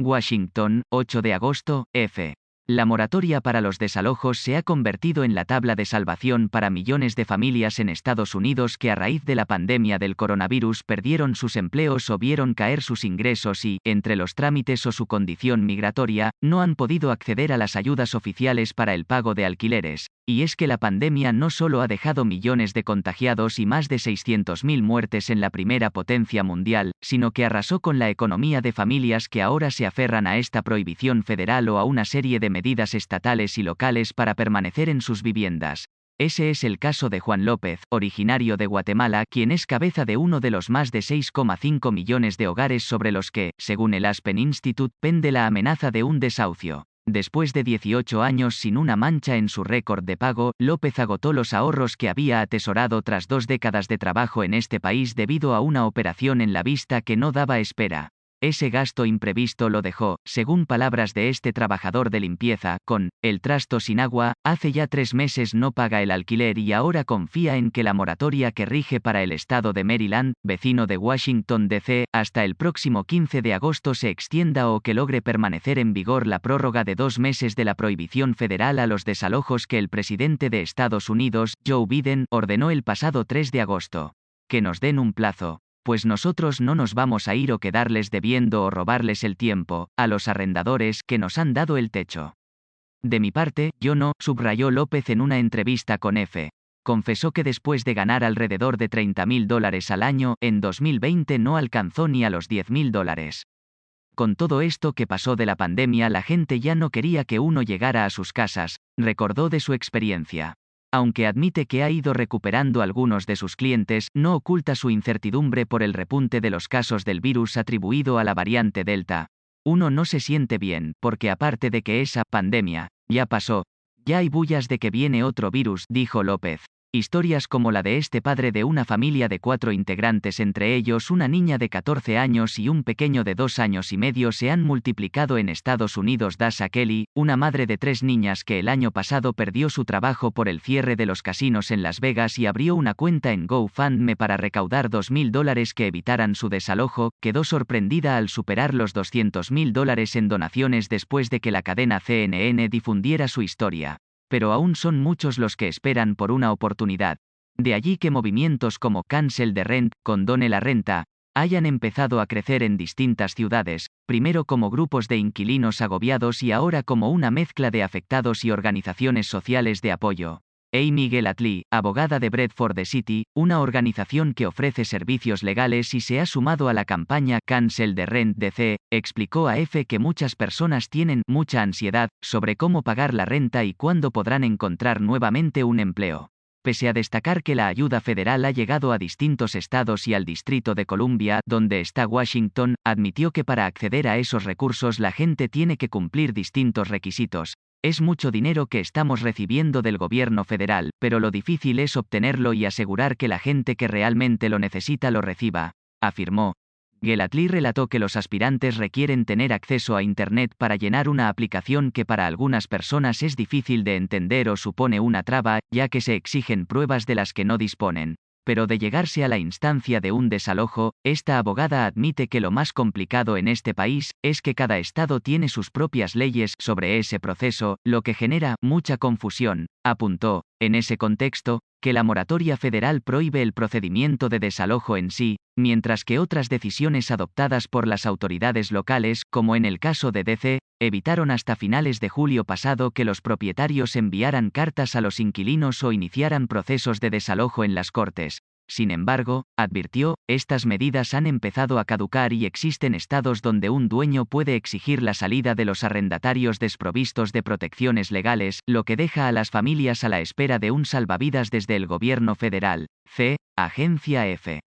Washington, 8 de agosto, F. La moratoria para los desalojos se ha convertido en la tabla de salvación para millones de familias en Estados Unidos que a raíz de la pandemia del coronavirus perdieron sus empleos o vieron caer sus ingresos y, entre los trámites o su condición migratoria, no han podido acceder a las ayudas oficiales para el pago de alquileres. Y es que la pandemia no solo ha dejado millones de contagiados y más de 600.000 muertes en la primera potencia mundial, sino que arrasó con la economía de familias que ahora se aferran a esta prohibición federal o a una serie de medidas estatales y locales para permanecer en sus viviendas. Ese es el caso de Juan López, originario de Guatemala, quien es cabeza de uno de los más de 6,5 millones de hogares sobre los que, según el Aspen Institute, pende la amenaza de un desahucio. Después de 18 años sin una mancha en su récord de pago, López agotó los ahorros que había atesorado tras 2 décadas de trabajo en este país debido a una operación en la vista que no daba espera. Ese gasto imprevisto lo dejó, según palabras de este trabajador de limpieza, con el trasto sin agua. Hace ya 3 meses no paga el alquiler y ahora confía en que la moratoria que rige para el estado de Maryland, vecino de Washington D.C., hasta el próximo 15 de agosto se extienda o que logre permanecer en vigor la prórroga de 2 meses de la prohibición federal a los desalojos que el presidente de Estados Unidos, Joe Biden, ordenó el pasado 3 de agosto. Que nos den un plazo. Pues nosotros no nos vamos a ir o quedarles debiendo o robarles el tiempo a los arrendadores que nos han dado el techo. De mi parte, yo no, subrayó López en una entrevista con F. Confesó que después de ganar alrededor de $30.000 al año, en 2020 no alcanzó ni a los $10.000. Con todo esto que pasó de la pandemia, la gente ya no quería que uno llegara a sus casas, recordó de su experiencia. Aunque admite que ha ido recuperando algunos de sus clientes, no oculta su incertidumbre por el repunte de los casos del virus atribuido a la variante Delta. Uno no se siente bien, porque aparte de que esa pandemia ya pasó, ya hay bullas de que viene otro virus, dijo López. Historias como la de este padre de una familia de 4 integrantes, entre ellos una niña de 14 años y un pequeño de 2 años y medio, se han multiplicado en Estados Unidos. Dasha Kelly, una madre de 3 niñas que el año pasado perdió su trabajo por el cierre de los casinos en Las Vegas y abrió una cuenta en GoFundMe para recaudar $2.000 que evitaran su desalojo, quedó sorprendida al superar los $200.000 en donaciones después de que la cadena CNN difundiera su historia. Pero aún son muchos los que esperan por una oportunidad. De allí que movimientos como Cancel the Rent, condone la renta, hayan empezado a crecer en distintas ciudades, primero como grupos de inquilinos agobiados y ahora como una mezcla de afectados y organizaciones sociales de apoyo. Amy Gellatley, abogada de Bread for the City, una organización que ofrece servicios legales y se ha sumado a la campaña Cancel the Rent DC, explicó a EFE que muchas personas tienen mucha ansiedad sobre cómo pagar la renta y cuándo podrán encontrar nuevamente un empleo. Pese a destacar que la ayuda federal ha llegado a distintos estados y al Distrito de Columbia, donde está Washington, admitió que para acceder a esos recursos la gente tiene que cumplir distintos requisitos. Es mucho dinero que estamos recibiendo del gobierno federal, pero lo difícil es obtenerlo y asegurar que la gente que realmente lo necesita lo reciba, afirmó. Gellatley relató que los aspirantes requieren tener acceso a Internet para llenar una aplicación que para algunas personas es difícil de entender o supone una traba, ya que se exigen pruebas de las que no disponen. Pero de llegarse a la instancia de un desalojo, esta abogada admite que lo más complicado en este país es que cada estado tiene sus propias leyes sobre ese proceso, lo que genera mucha confusión, apuntó. En ese contexto, que la moratoria federal prohíbe el procedimiento de desalojo en sí, mientras que otras decisiones adoptadas por las autoridades locales, como en el caso de DC, evitaron hasta finales de julio pasado que los propietarios enviaran cartas a los inquilinos o iniciaran procesos de desalojo en las cortes. Sin embargo, advirtió, estas medidas han empezado a caducar y existen estados donde un dueño puede exigir la salida de los arrendatarios desprovistos de protecciones legales, lo que deja a las familias a la espera de un salvavidas desde el gobierno federal. Agencia EFE.